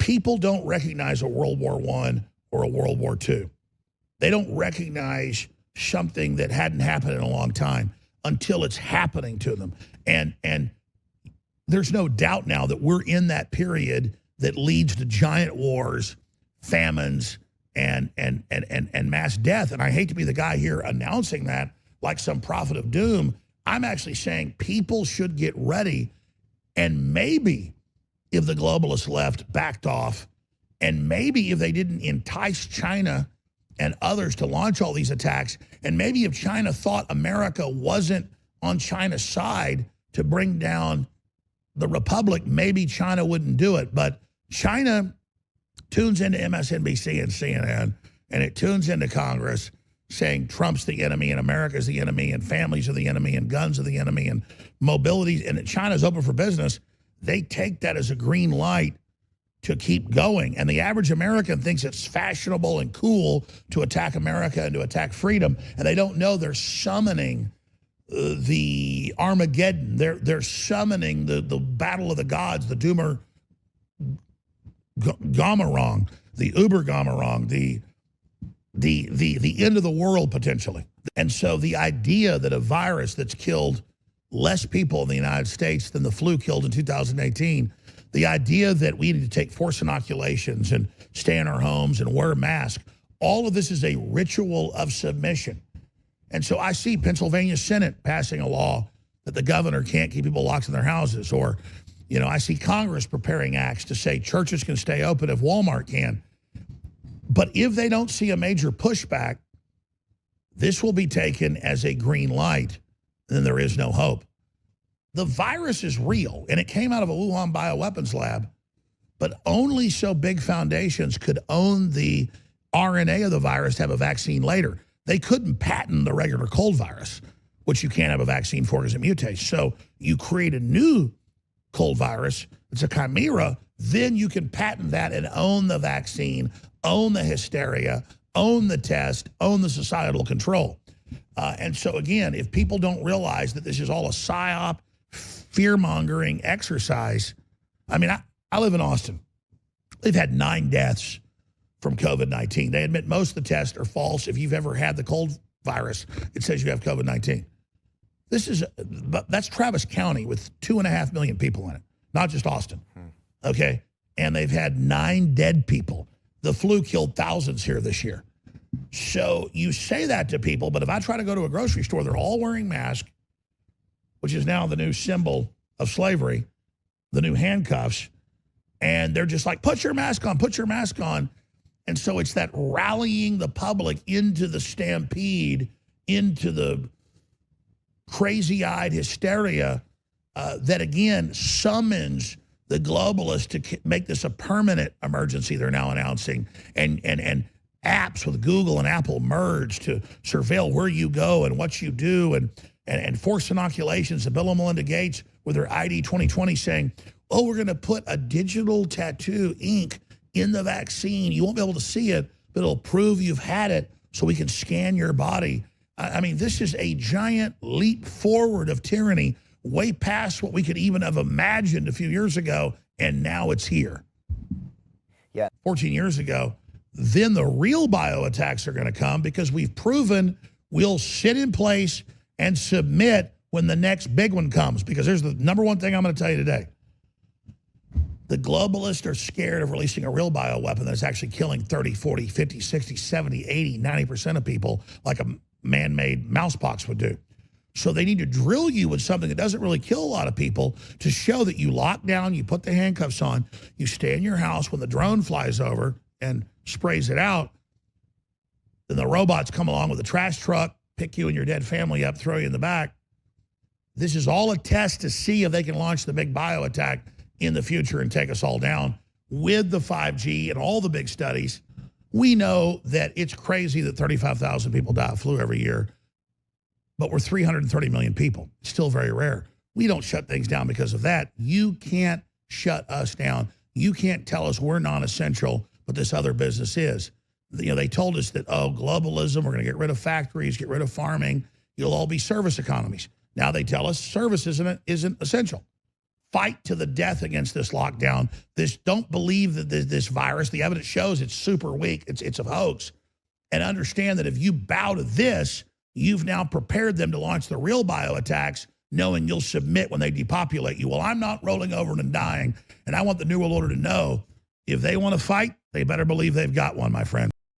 People don't recognize a World War I or a World War II. They don't recognize something that hadn't happened in a long time until it's happening to them. And there's no doubt now that we're in that period that leads to giant wars, famines, and mass death. And I hate to be the guy here announcing that like some prophet of doom. I'm actually saying people should get ready, and maybe if the globalists left backed off, and maybe if they didn't entice China and others to launch all these attacks, and maybe if China thought America wasn't on China's side to bring down the Republic, maybe China wouldn't do it. But China tunes into MSNBC and CNN, and it tunes into Congress saying Trump's the enemy and America's the enemy and families are the enemy and guns are the enemy and mobility, and China's open for business. They take that as a green light to keep going. And the average American thinks it's fashionable and cool to attack America and to attack freedom. And they don't know they're summoning the Armageddon. They're summoning the battle of the gods, the Doomer Gamarong, the Uber Gamarong, the end of the world potentially. And so the idea that a virus that's killed less people in the United States than the flu killed in 2018, the idea that we need to take forced inoculations and stay in our homes and wear a mask, all of this is a ritual of submission. And so I see Pennsylvania Senate passing a law that the governor can't keep people locked in their houses, or, you know, I see Congress preparing acts to say churches can stay open if Walmart can. But if they don't see a major pushback, this will be taken as a green light, and then there is no hope. The virus is real, and it came out of a Wuhan bioweapons lab, but only so big foundations could own the RNA of the virus to have a vaccine later. They couldn't patent the regular cold virus, which you can't have a vaccine for because it mutates. So you create a new cold virus, it's a chimera, then you can patent that and own the vaccine, own the hysteria, own the test, own the societal control. And so again, if people don't realize that this is all a psyop, fear-mongering exercise, I mean, I live in Austin. They've had 9 deaths from COVID-19. They admit most of the tests are false. If you've ever had the cold virus, it says you have COVID-19. That's Travis County with 2.5 million people in it, not just Austin, okay? And they've had 9 dead people. The flu killed thousands here this year. So you say that to people, but if I try to go to a grocery store, they're all wearing masks, which is now the new symbol of slavery, the new handcuffs, and they're just like, put your mask on, put your mask on. And so it's that rallying the public into the stampede, into the crazy-eyed hysteria that, again, summons the globalists to make this a permanent emergency they're now announcing, and apps with Google and Apple merge to surveil where you go and what you do, and forced inoculations. And Bill and Melinda Gates with their ID 2020 saying, oh, we're going to put a digital tattoo ink in the vaccine. You won't be able to see it, but it'll prove you've had it so we can scan your body. I mean, this is a giant leap forward of tyranny, way past what we could even have imagined a few years ago, and now it's here. Yeah. 14 years ago, then the real bioattacks are going to come because we've proven we'll sit in place and submit when the next big one comes. Because there's the number one thing I'm going to tell you today. The globalists are scared of releasing a real bioweapon that's actually killing 30, 40, 50, 60, 70, 80, 90% of people like a man-made mousepox would do. So they need to drill you with something that doesn't really kill a lot of people to show that you lock down, you put the handcuffs on, you stay in your house when the drone flies over and sprays it out. Then the robots come along with a trash truck, pick you and your dead family up, throw you in the back. This is all a test to see if they can launch the big bio attack in the future and take us all down. With the 5G and all the big studies, we know that it's crazy that 35,000 people die of flu every year, but we're 330 million people. It's still very rare. We don't shut things down because of that. You can't shut us down. You can't tell us we're non-essential, but this other business is. You know, they told us that, oh, globalism, we're going to get rid of factories, get rid of farming. You'll all be service economies. Now they tell us service isn't essential. fight to the death against this lockdown. Don't believe that this virus, the evidence shows it's super weak, it's a hoax. And understand that if you bow to this, you've now prepared them to launch the real bioattacks, knowing you'll submit when they depopulate you. Well, I'm not rolling over and dying, and I want the New World Order to know if they want to fight, they better believe they've got one, my friend.